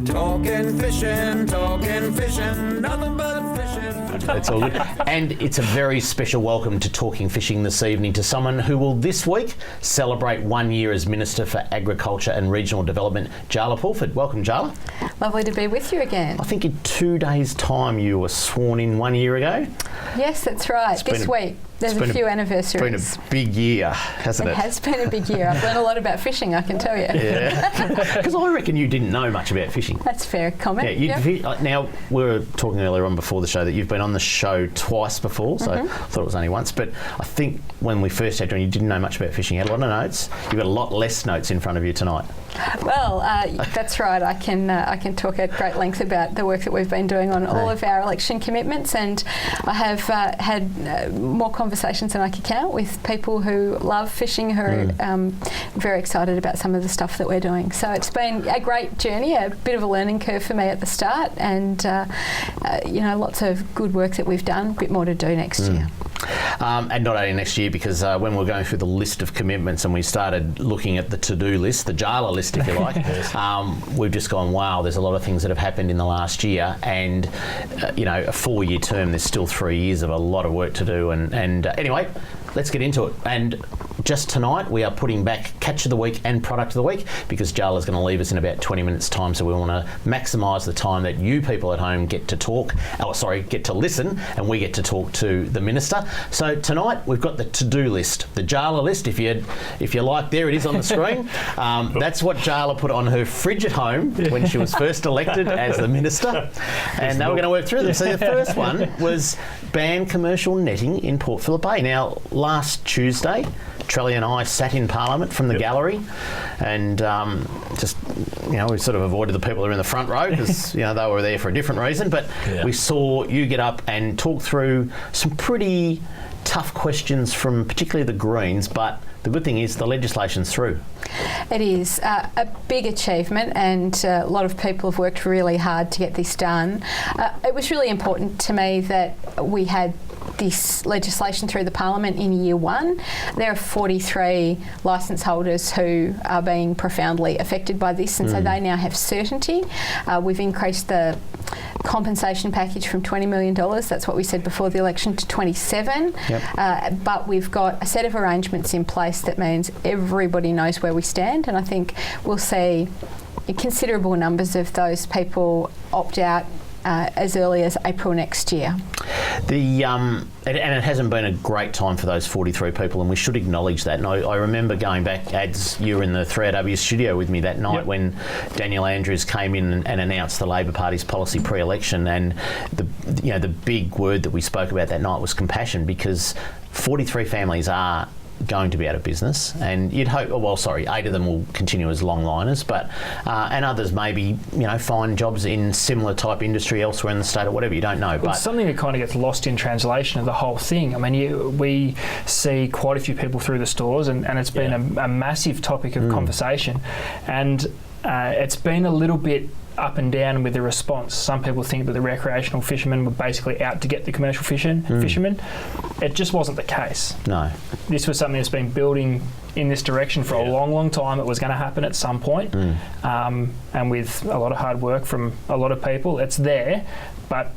Talking fishing, nothing but fishing. It's all good. And it's a very special welcome to Talking Fishing this evening to someone who will this week celebrate 1 year as Minister for Agriculture and Regional Development, Jaala Pulford. Welcome, Jaala. Lovely to be with you again. I think in 2 days' time you were sworn in 1 year ago. Yes, that's right. This week. There's a few anniversaries. It's been a big year, hasn't it? It has been a big year. I've learned a lot about fishing, I can tell you. Yeah. Because I reckon you didn't know much about fishing. That's a fair comment. Yeah, now, we were talking earlier on before the show that you've been on the show twice before, so I thought it was only once. But I think when we first had you on, you didn't know much about fishing. You had a lot of notes. You've got a lot less notes in front of you tonight. Well, that's right. I can talk at great length about the work that we've been doing on all of our election commitments, and I have had more conversations than I could count with people who love fishing, who are very excited about some of the stuff that we're doing. So it's been a great journey, a bit of a learning curve for me at the start, and lots of good work that we've done, a bit more to do next year. And not only next year, because when we're going through the list of commitments and we started looking at the to-do list, the Jaala list, if you like, we've just gone, wow, there's a lot of things that have happened in the last year, and a 4-year term, there's still 3 years of a lot of work to do. And anyway, let's get into it. And just tonight, we are putting back Catch of the Week and Product of the Week, because Jaala's going to leave us in about 20 minutes' time, so we want to maximise the time that you people at home get to listen, and we get to talk to the Minister. So tonight, we've got the to-do list, the Jaala list. If you like, there it is on the screen. That's what Jaala put on her fridge at home when she was first elected as the Minister. And now we're going to work through them. So the first one was ban commercial netting in Port Phillip Bay. Now, last Tuesday, Trelly and I sat in Parliament from the gallery, and we sort of avoided the people that were in the front row because they were there for a different reason. But we saw you get up and talk through some pretty tough questions from particularly the Greens, but the good thing is the legislation's through. It is a big achievement, and a lot of people have worked really hard to get this done. It was really important to me that we had this legislation through the Parliament in year one. There are 43 licence holders who are being profoundly affected by this, and so they now have certainty. We've increased the compensation package from $20 million, that's what we said before the election, to 27. But we've got a set of arrangements in place that means everybody knows where we stand, and I think we'll see considerable numbers of those people opt out as early as April next year. And it hasn't been a great time for those 43 people, and we should acknowledge that. And I remember going back, Ads, you were in the 3AW studio with me that night when Daniel Andrews came in and announced the Labor Party's policy pre-election, and the big word that we spoke about that night was compassion, because 43 families are going to be out of business, and you'd hope, 8 of them will continue as longliners, but and others maybe find jobs in similar type industry elsewhere in the state or whatever, you don't know. But it's something that kind of gets lost in translation of the whole thing. I mean, we see quite a few people through the stores, and it's been a massive topic of conversation, and it's been a little bit up and down with the response. Some people think that the recreational fishermen were basically out to get the commercial fishermen. It just wasn't the case. No. This was something that's been building in this direction for a long, long time. It was going to happen at some point. And with a lot of hard work from a lot of people, it's there. But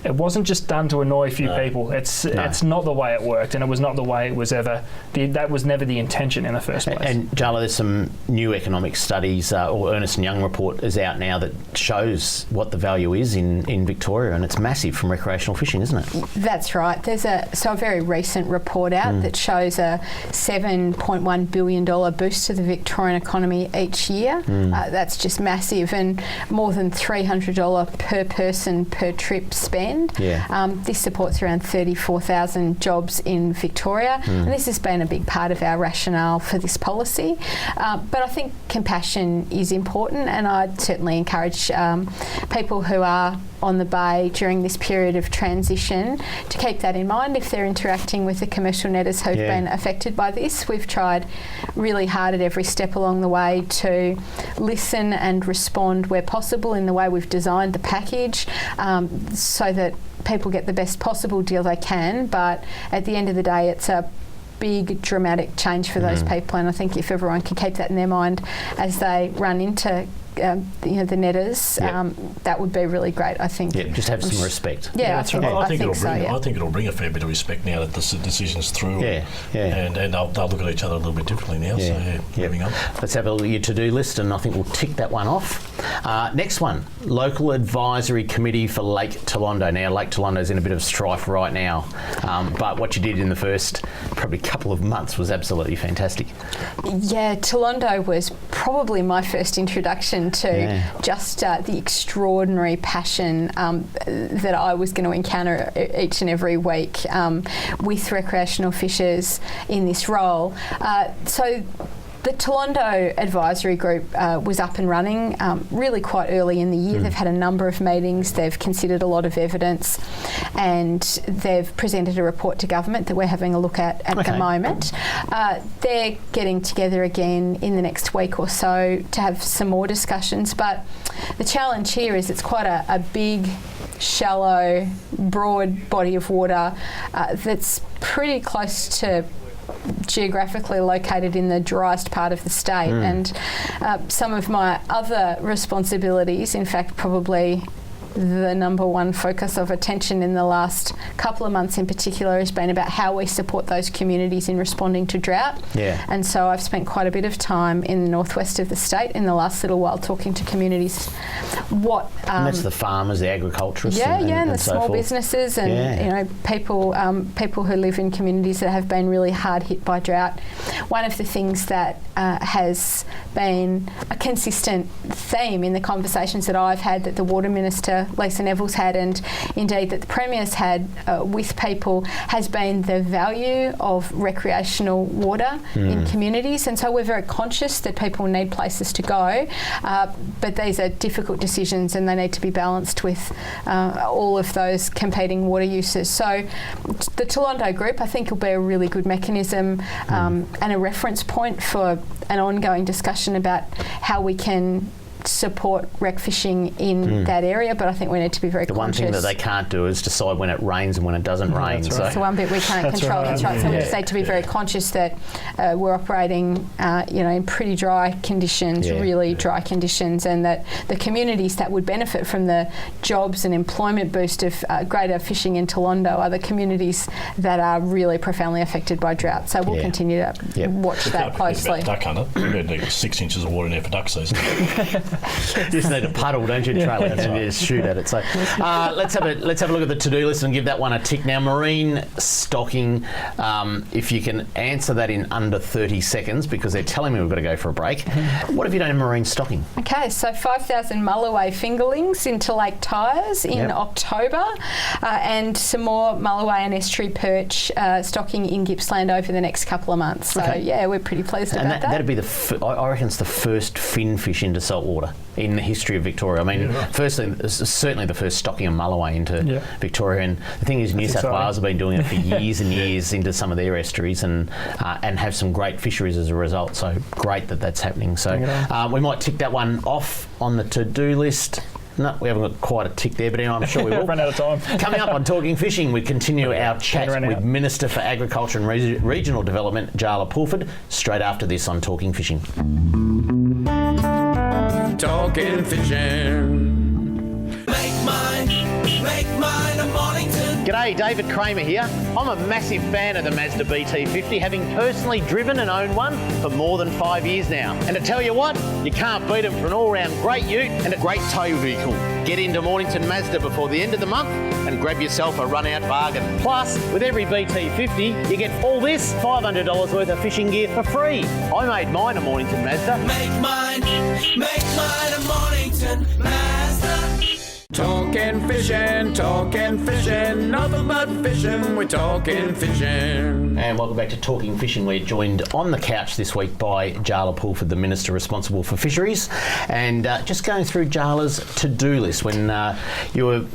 it wasn't just done to annoy a few people. It's not the way it worked, and it was not the way it was ever. That was never the intention in the first place. And Jaala, there's some new economic studies, or Ernst & Young report is out now that shows what the value is in Victoria, and it's massive from recreational fishing, isn't it? That's right. There's a very recent report out that shows a $7.1 billion boost to the Victorian economy each year. That's just massive, and more than $300 per person per trip spend. This supports around 34,000 jobs in Victoria, and this has been a big part of our rationale for this policy. But I think compassion is important, and I'd certainly encourage people who are on the bay during this period of transition to keep that in mind if they're interacting with the commercial netters who've been affected by this. We've tried really hard at every step along the way to listen and respond where possible in the way we've designed the package, so that people get the best possible deal they can, but at the end of the day it's a big dramatic change for those people, and I think if everyone can keep that in their mind as they run into the netters, that would be really great, I think. Yeah, just have some respect. Yeah, that's right. I think it'll bring. so. I think it'll bring a fair bit of respect now that the decision's through. And they'll look at each other a little bit differently now. So moving on. Let's have a look at your to-do list, and I think we'll tick that one off. Next one, local advisory committee for Lake Londo. Now, Lake Londo's in a bit of strife right now, but what you did in the first probably couple of months was absolutely fantastic. Yeah, Londo was probably my first introduction to just the extraordinary passion that I was going to encounter each and every week with recreational fishers in this role. So the Londo Advisory Group was up and running really quite early in the year. They've had a number of meetings, they've considered a lot of evidence, and they've presented a report to government that we're having a look at the moment. They're getting together again in the next week or so to have some more discussions, but the challenge here is it's quite a big, shallow, broad body of water that's pretty close to geographically located in the driest part of the state, and some of my other responsibilities, in fact probably the number one focus of attention in the last couple of months in particular, has been about how we support those communities in responding to drought. And so I've spent quite a bit of time in the northwest of the state in the last little while talking to communities. And that's the farmers, the agriculturists, and the so small forth. businesses, and people who live in communities that have been really hard hit by drought. One of the things that has been a consistent theme in the conversations that I've had, that the Water Minister Lisa Neville's had, and indeed that the Premier's had with people, has been the value of recreational water in communities. And so we're very conscious that people need places to go, but these are difficult decisions and they need to be balanced with all of those competing water uses. So the Londo Group, I think, will be a really good mechanism and a reference point for an ongoing discussion about how we can support rec fishing in that area, but I think we need to be very conscious. The one thing that they can't do is decide when it rains and when it doesn't rain. That's right. So one bit we can't control. That's right. So we just need to be very conscious that we're operating, in pretty dry conditions, really dry conditions, and that the communities that would benefit from the jobs and employment boost of greater fishing in Londo are the communities that are really profoundly affected by drought. So we'll continue to watch that closely. Duck hunter, we need 6 inches of water in there for duck season. You just need a puddle, don't you, Trailer, and just shoot at it. So let's have a look at the to-do list and give that one a tick. Now, marine stocking, if you can answer that in under 30 seconds, because they're telling me we've got to go for a break. What have you done in marine stocking? Okay, so 5,000 mulloway fingerlings into Lake Tyers in October, and some more mulloway and estuary perch stocking in Gippsland over the next couple of months. So we're pretty pleased about that. That'd be I reckon it's the first fin fish into saltwater in the history of Victoria. I mean, firstly, certainly the first stocking of mulloway into Victoria, and the thing is, New South Wales have been doing it for years and years into some of their estuaries, and have some great fisheries as a result. So great that that's happening. So we might tick that one off on the to-do list. No, we haven't got quite a tick there, but I'm sure we will. Run out of time. Coming up on Talking Fishing, we continue our chat with Minister for Agriculture and Regional Development, Jaala Pulford, straight after this on Talking Fishing. Talking fishing. Make mine a Mornington. G'day, David Kramer here. I'm a massive fan of the Mazda BT50, having personally driven and owned one for more than 5 years now. And to tell you what, you can't beat them for an all-round great ute and a great tow vehicle. Get into Mornington Mazda before the end of the month and grab yourself a run-out bargain. Plus, with every BT50, you get all this $500 worth of fishing gear for free. I made mine a Mornington Mazda. Make mine a Mornington Mazda. Talking fishing, nothing but fishing, we're talking fishing. And welcome back to Talking Fishing. We're joined on the couch this week by Jaala Pulford, the Minister responsible for fisheries, and just going through Jaala's to-do list. When you were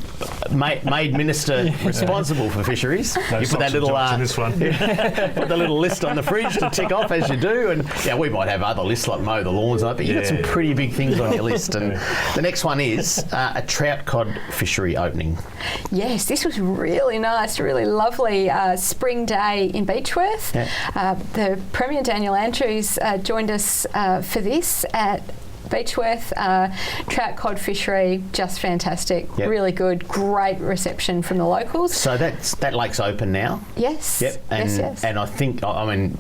made Minister responsible for fisheries, you put that little put the little list on the fridge to tick off as you do, and we might have other lists like mow the lawns, but you've got some pretty big things on your list. And the next one is a Trout Cod fishery opening. Yes, this was really nice, really lovely spring day in Beechworth. The Premier Daniel Andrews joined us for this at Beechworth, Trout Cod fishery, just fantastic, Yep. really good, great reception from the locals. So that lake's open now. Yes. Yep. And, yes. and I think, I mean,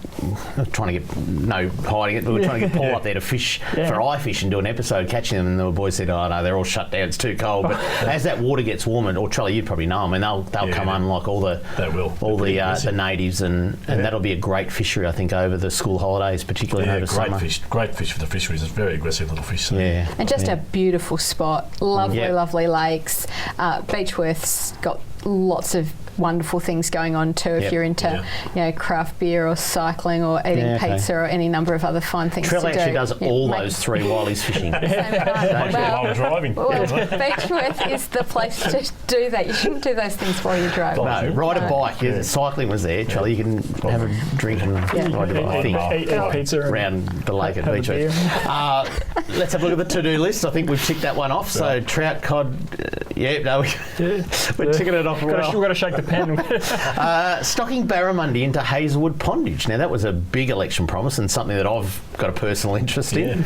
not trying to get, no hiding it, but we're trying to get Paul up there to fish for iFish and do an episode catching them, and the boys said, oh no, they're all shut down, it's too cold. But as that water gets warmer, or Charlie, you'd probably know, I mean, they'll come on like all the natives, and that'll be a great fishery, I think, over the school holidays, particularly over summer. Great fish for the fisheries. It's very aggressive little fish. So. Yeah. And just a beautiful spot, lovely lakes. Beechworth's got lots of wonderful things going on too if you're into craft beer or cycling or eating pizza or any number of other fun things Trell to do. actually does all those three while he's fishing. While driving. Beechworth is the place to do that. You shouldn't do those things while you drive. No, ride a bike. Yeah, cycling was there, Charlie. You can have a drink and ride a bike. Eat pizza around the lake at Beechworth. Let's have a look at the to-do list. I think we've ticked that one off. So trout, cod, we're ticking it off. We've got to shake the pen. Stocking barramundi into Hazelwood Pondage. Now, that was a big election promise and something that I've got a personal interest in.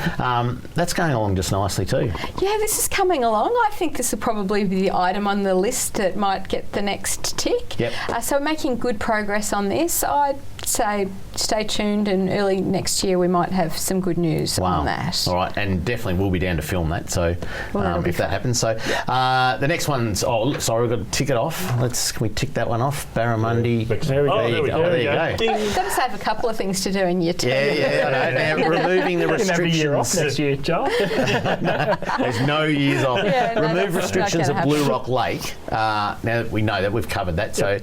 That's going along just nicely too. Yeah, this is coming along. I think this will probably be the item on the list that might get the next tick. Yep. So we're making good progress on this. I'd say stay tuned, and early next year we might have some good news on that. All right, and definitely we'll be down to film that, so if that happens. So the next one's, we've got to tick it off. Can we tick that one off? Barramundi. There we go. There you go. You've got to save a couple of things to do in year 2. Yeah, I know. Now, removing the restrictions. Have a year off next year, Joel. There's no years off. Remove restrictions at Blue Rock Lake. Now that we know that, we've covered that. So,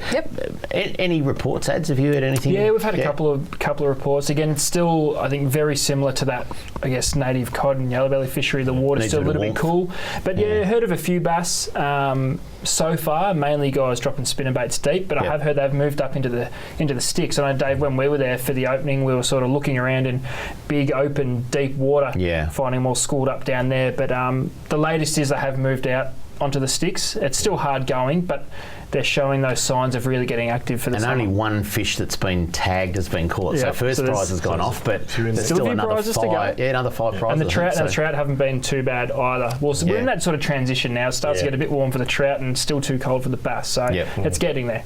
any reports, ads? Have you heard anything? Yeah, we've had a couple of reports. Again, it's still, I think, very similar to that, I guess, native cod and yellowbelly fishery. The water's still a little bit cool. But heard of a few bass so far, mainly guys dropping spinnerbaits deep, but I have heard they've moved up into the sticks. I know, Dave, when we were there for the opening, we were sort of looking around in big, open, deep water, finding them all schooled up down there. But the latest is they have moved out onto the sticks. It's still hard going, but they're showing those signs of really getting active for the summer. And only one fish that's been tagged has been caught. So first prize has gone off, but there's still another 5. Another 5 prizes. And the trout haven't been too bad either. Well, we're in that sort of transition now. It starts to get a bit warm for the trout and still too cold for the bass. So it's getting there.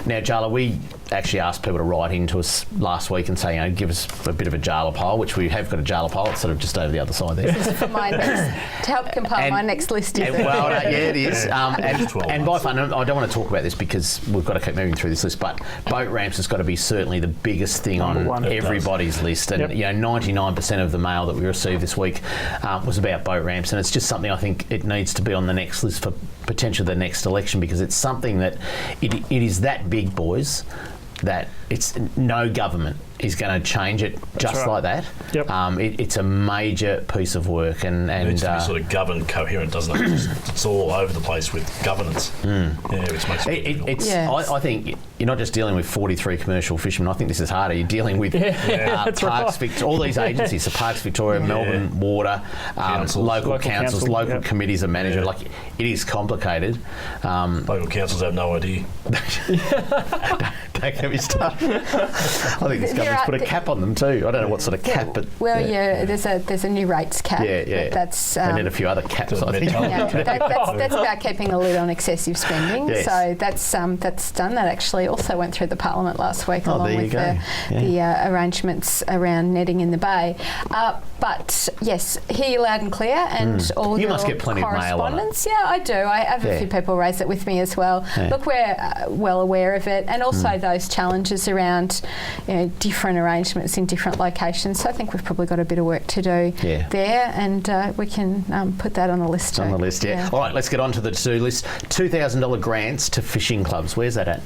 Now, Jaala, we actually asked people to write into us last week and say, give us a bit of a Jaala pile, which we have got a Jaala pile. It's sort of just over the other side there. This is for my next, to help compile my next list. It is. And by far, I don't want to talk about this because we've got to keep moving through this list, but boat ramps has got to be certainly the biggest thing on everybody's list. And 99% of the mail that we received this week was about boat ramps, and it's just something I think it needs to be on the next list for potentially the next election, because it's something that it is that big, boys, that it's no government is going to change it like that. Yep. It's a major piece of work, and it needs to be sort of governed coherent, doesn't it? It's all over the place with governance. Which makes it I think you're not just dealing with 43 commercial fishermen. I think this is harder. You're dealing with Parks, all these agencies, so Parks Victoria, Melbourne Water, local councils, local committees of management. Like, it is complicated. Local councils have no idea. Don't get me started. I think this government's put a cap on them too. I don't know what sort of cap, but there's a new rates cap. That's and then a few other caps. I think. That's about keeping a lid on excessive spending. Yes. So that's done. That actually also went through the Parliament last week, along with the arrangements around netting in the bay. But yes, hear you loud and clear, and all you your must get plenty of mail on it. Yeah, I do. I have a few people raise it with me as well. Look, we're well aware of it, and also those challenges around different arrangements in different locations. So I think we've probably got a bit of work to do there, and we can put that on the list too. On the list, All right, let's get on to the to-do list. $2,000 grants to fishing clubs. Where's that at?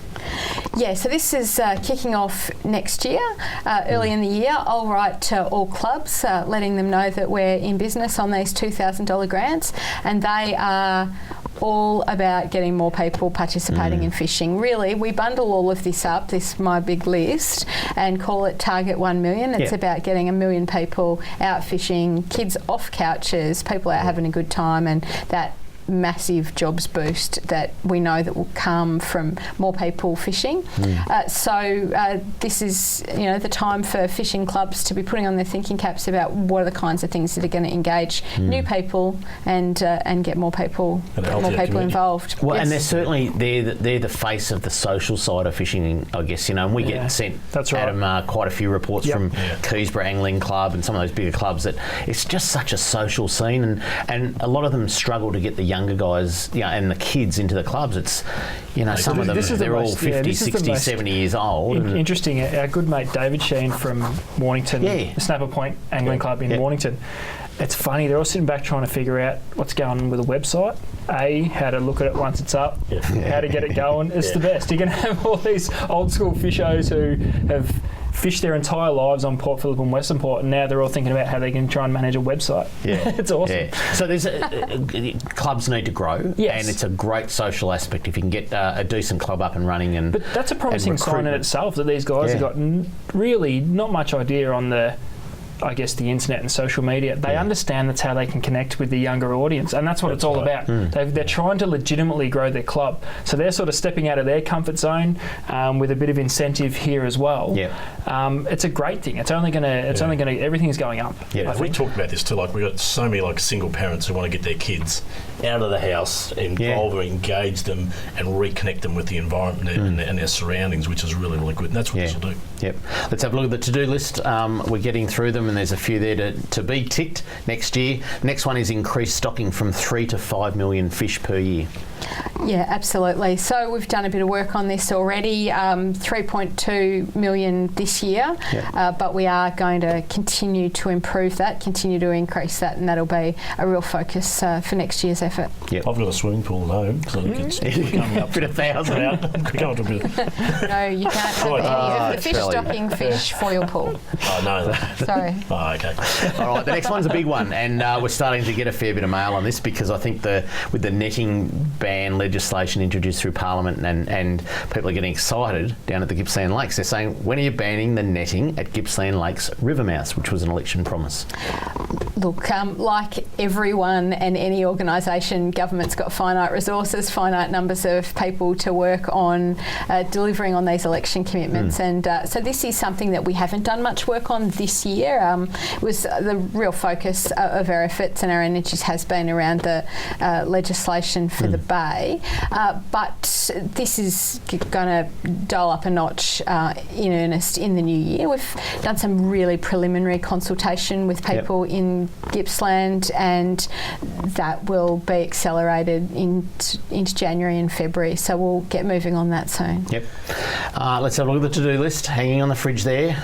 Yeah, so this is kicking off next year. Early in the year, I'll write to all clubs, letting them know that we're in business on these $2,000 grants, and they are all about getting more people participating in fishing. Really, we bundle all of this up, my big list, and call it Target 1 million. It's about getting 1 million people out fishing, kids off couches, people out having a good time, and that massive jobs boost that we know that will come from more people fishing. So this is, the time for fishing clubs to be putting on their thinking caps about what are the kinds of things that are going to engage new people and get more people involved. Well, and they're certainly they're the face of the social side of fishing, I guess. And we get sent Adam quite a few reports from Keysborough Angling Club and some of those bigger clubs that it's just such a social scene, and a lot of them struggle to get the younger guys, and the kids into the clubs. It's, some of them they're all 50, 60, 70 years old. Interesting. Our good mate David Sheen from Mornington, Snapper Point Angling Club in Mornington. It's funny, they're all sitting back trying to figure out what's going on with a website. How to look at it once it's up, how to get it going. It's the best. You're going to have all these old school fishers who have fished their entire lives on Port Phillip and Western Port, and now they're all thinking about how they can try and manage a website. It's awesome. Yeah. So there's clubs need to grow, and it's a great social aspect if you can get a decent club up and running. But that's a promising sign in itself that these guys have got really not much idea on the internet and social media. They understand that's how they can connect with the younger audience, and that's what it's all about. They're trying to legitimately grow their club, so they're sort of stepping out of their comfort zone with a bit of incentive here as well. It's a great thing. It's only going to everything's going up. We talked about this too. Like, we've got so many single parents who want to get their kids out of the house, involve or engage them, and reconnect them with the environment and their surroundings, which is really, really good. And that's what this will do. Let's have a look at the to-do list. We're getting through them, and there's a few there to be ticked next year. Next one is increased stocking from 3 to 5 million fish per year. Yeah, absolutely. So we've done a bit of work on this already, 3.2 million this year, but we are going to continue to improve that, continue to increase that, and that'll be a real focus for next year's effort. I've got a swimming pool at home, so it's coming up. Bit of 1,000 out. No, you can't have any of the fish stocking fish for your pool. Oh, no. Sorry. Oh, okay. All right, the next one's a big one, and we're starting to get a fair bit of mail on this because I think with the netting ban legislation introduced through Parliament and people are getting excited down at the Gippsland Lakes. They're saying, when are you banning the netting at Gippsland Lakes river mouths, which was an election promise? Look, like everyone and any organisation, government's got finite resources, finite numbers of people to work on delivering on these election commitments, and so this is something that we haven't done much work on this year. Was the real focus of our efforts and our energies has been around the legislation for the Bay, but this is going to dial up a notch in earnest in the new year. We've done some really preliminary consultation with people in Gippsland, and that will be accelerated into January and February, so we'll get moving on that soon. Let's have a look at the to-do list hanging on the fridge there.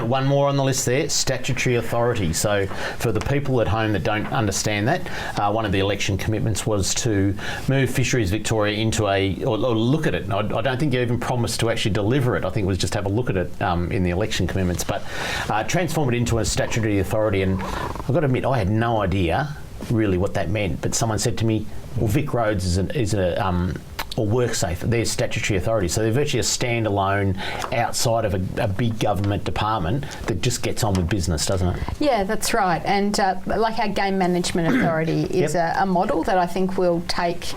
One more on the list there, statutory authority. So for the people at home that don't understand that, one of the election commitments was to move Fisheries Victoria into or look at it. I don't think you even promised to actually deliver it. I think it was just have a look at it in the election commitments, but transform it into a statutory authority. And I've got to admit, I had no idea really what that meant, but someone said to me, well, Vic Roads is or WorkSafe, they're statutory authority, so they're virtually a standalone outside of a big government department that just gets on with business, doesn't it? Yeah, that's right. And like our Game Management Authority is a model that I think we'll take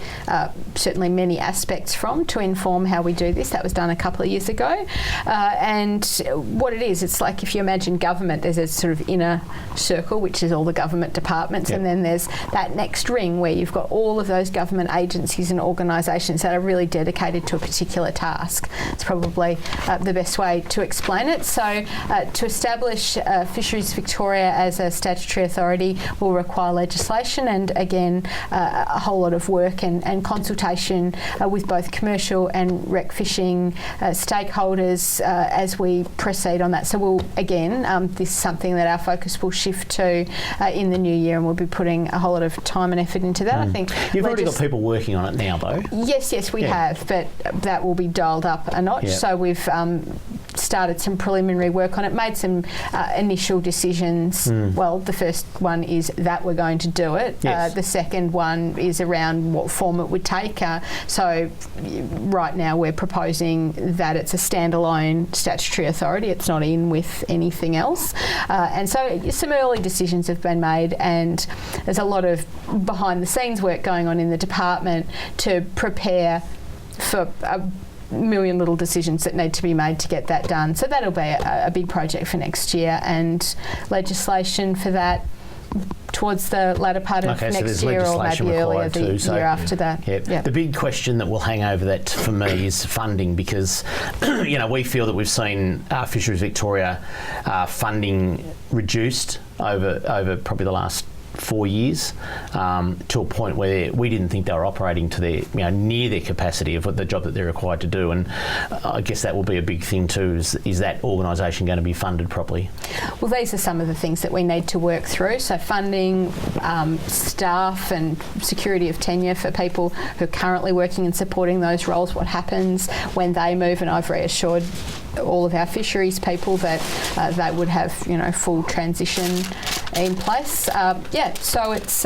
certainly many aspects from to inform how we do this. That was done a couple of years ago. And what it is, it's like if you imagine government, there's a sort of inner circle, which is all the government departments, and then there's that next ring where you've got all of those government agencies and organisations that are really dedicated to a particular task. It's probably the best way to explain it. So to establish Fisheries Victoria as a statutory authority will require legislation and, again, a whole lot of work and consultation with both commercial and rec fishing stakeholders as we proceed on that. So we'll, again, this is something that our focus will shift to in the new year, and we'll be putting a whole lot of time and effort into that. I think you've already got people working on it now, though. Yes, we have, but that will be dialed up a notch. So we've started some preliminary work on it, made some initial decisions. Well, the first one is that we're going to do it. Yes. The second one is around what form it would take. So right now we're proposing that it's a standalone statutory authority. It's not in with anything else. And so some early decisions have been made, and there's a lot of behind the scenes work going on in the department to prepare for a million little decisions that need to be made to get that done. So that'll be a big project for next year, and legislation for that towards the latter part of next year, or maybe earlier the year after that. Yeah. The big question that will hang over that for me is funding, because we feel that we've seen Fisheries Victoria funding reduced over probably the last 4 years, to a point where we didn't think they were operating to their near their capacity of what the job that they're required to do. And I guess that will be a big thing too, is that organisation going to be funded properly? Well, these are some of the things that we need to work through. So funding, staff and security of tenure for people who are currently working and supporting those roles, what happens when they move, and I've reassured all of our fisheries people that they would have full transition in place. So it's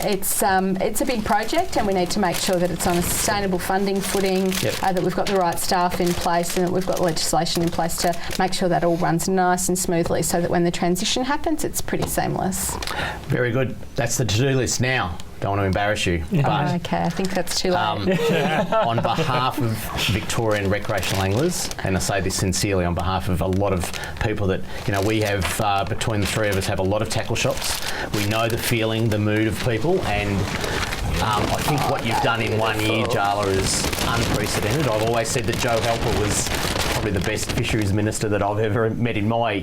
it's a big project, and we need to make sure that it's on a sustainable funding footing, that we've got the right staff in place, and that we've got legislation in place to make sure that all runs nice and smoothly, so that when the transition happens, it's pretty seamless. Very good. That's the to-do list now. Don't want to embarrass you. But, okay, I think that's too late. On behalf of Victorian recreational anglers, and I say this sincerely on behalf of a lot of people that, we have, between the three of us, have a lot of tackle shops. We know the feeling, the mood of people, and I think what you've done in 1 year, Jaala, is unprecedented. I've always said that Joe Helper was probably the best fisheries minister that I've ever met in my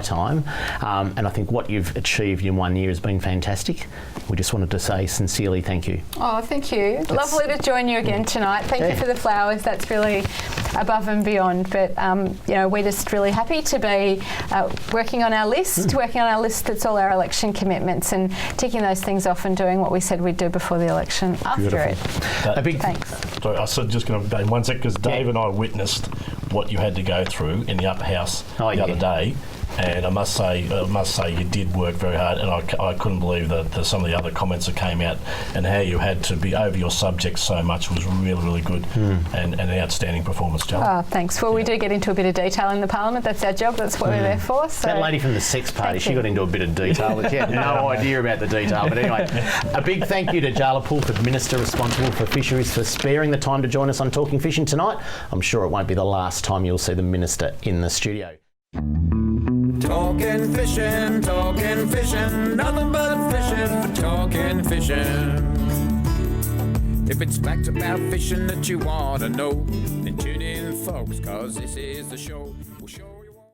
time, and I think what you've achieved in 1 year has been fantastic. We just wanted to say sincerely thank you. Oh, thank you. Lovely to join you again tonight. Thank you for the flowers. That's really above and beyond. But we're just really happy to be working on our list, that's all our election commitments, and ticking those things off and doing what we said we'd do before the election after it. A big thanks. Sorry, I was just going to Dave 1 sec, because Dave and I witnessed what you had to go through in the upper house the other day. And I must say, you did work very hard, and I couldn't believe that some of the other comments that came out, and how you had to be over your subject so much was really, really good, and an outstanding performance, Jaala. Oh, thanks. Well, we do get into a bit of detail in the Parliament. That's our job. That's what we're there for. So. That lady from the Sex Party, she got into a bit of detail, but she had no idea about the detail. But anyway, a big thank you to Jaala Pulford, Minister responsible for fisheries, for sparing the time to join us on Talking Fishing tonight. I'm sure it won't be the last time you'll see the Minister in the studio. Talking fishing, nothing but fishing, talking fishing. If it's facts about fishing that you want to know, then tune in, folks, 'cause this is the show. We'll show